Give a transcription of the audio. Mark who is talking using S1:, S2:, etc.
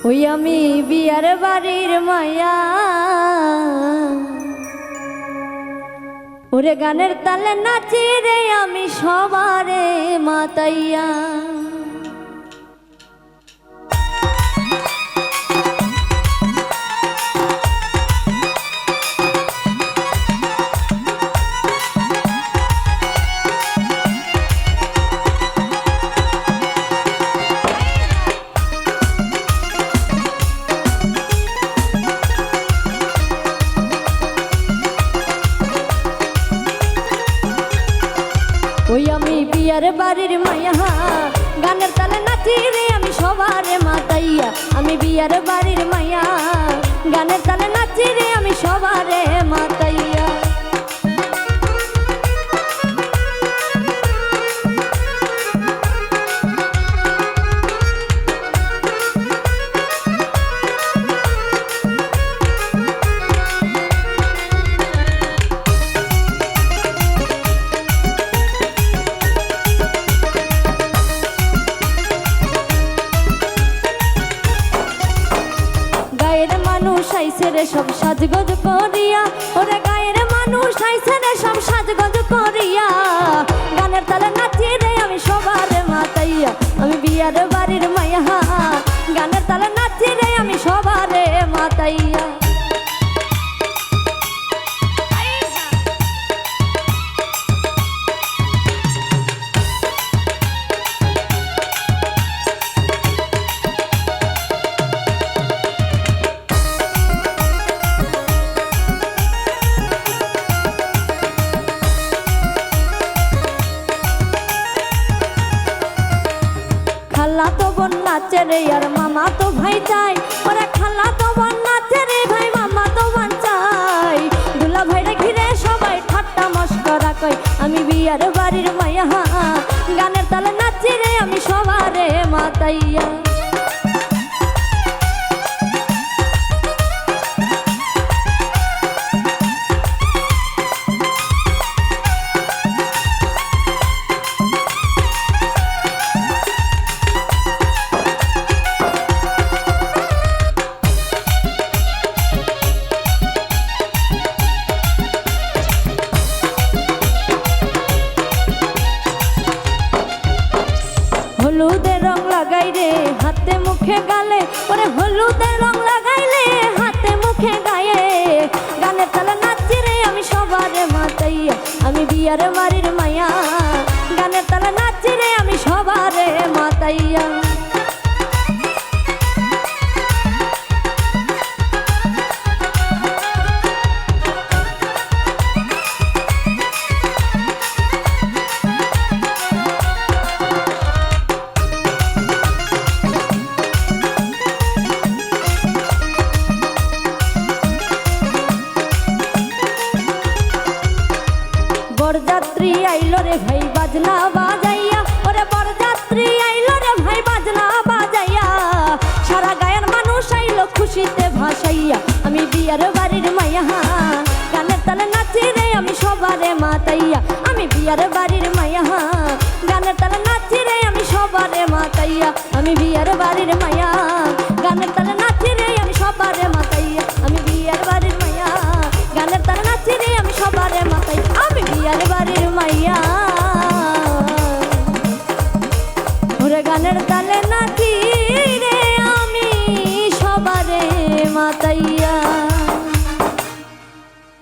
S1: ওই আমি বিয়ার বাড়ির মায়া, ওরে গানের তালে নাচি রে আমি সবারে মাতাইয়া। ওই আমি বিয়ার বাড়ির মায়া, গানের তালে নাচি রে আমি সবারে মাতাইয়া। আমি বিয়ার বাড়ির মায়া, গানের তালে নাচি রে আমি সবারে মাতাইয়া। গায়ের মানুষ আইছে রে সব সাজগোজ করিয়া, ওরে গায়ের মানুষ আইছে রে সব সাজগোজ করিয়া। গানের তালে নাচি রে আমি সবারে মাতাইয়া। আমি বিয়ার বাড়ির মায়া, গানের তালে নাচি রে আমি সবারে মাতাইয়া। খালা তো বোন নাচে রে আর মামা তো ভাই চাই, ওরে খালা তো বোন নাচে রে ভাই মামা তো বোন চাই। দুলা ভাইরে ঘিরে সবাই ঠাট্টা মস্করা কই। আমি বিয়ার বাড়ির মায়া, গানের তালে নাচি রে আমি সবারে মাতাইয়া। হলুদের রং লাগাই রে হাতে মুখে গালে, ওরে হলুদের রং লাগাইলে হাতে মুখে গায়ে। গানের তালে নাচি রে আমি সবারে মাতাইয়া। আমি বিয়ার বাড়ির মায়া, গানের তালে নাচি রে আমি সবারে মাতাইয়া। বরযাত্রী আইলো রে ভাই বাজনা বাজাইয়া, ওরে বরযাত্রী আইলো রে ভাই বাজনা বাজাইয়া। সারা গায়ের মানুষ আইলো খুশিতে ভাসাইয়া। আমি বিয়ার বাড়ির মায়া, গানের তালে নাচি রে আমি সবারে মাতাইয়া। আমি বিয়ার বাড়ির মায়া, গানের তালে নাচি রে আমি সবারে মাতাইয়া। আমি বিয়ার বাড়ির মায়া, গানের তালে নাচি রে আমি সবারে মাতাইয়া। আমি বিয়ার বাড়ির মায়া, গানের তালে নাচি রে আমি সবারে মাতাই। আমি বিয়ার বাড়ির মাইয়া, ওরে গানের তালে নাচি রে আমি সবারে মাতাইয়া।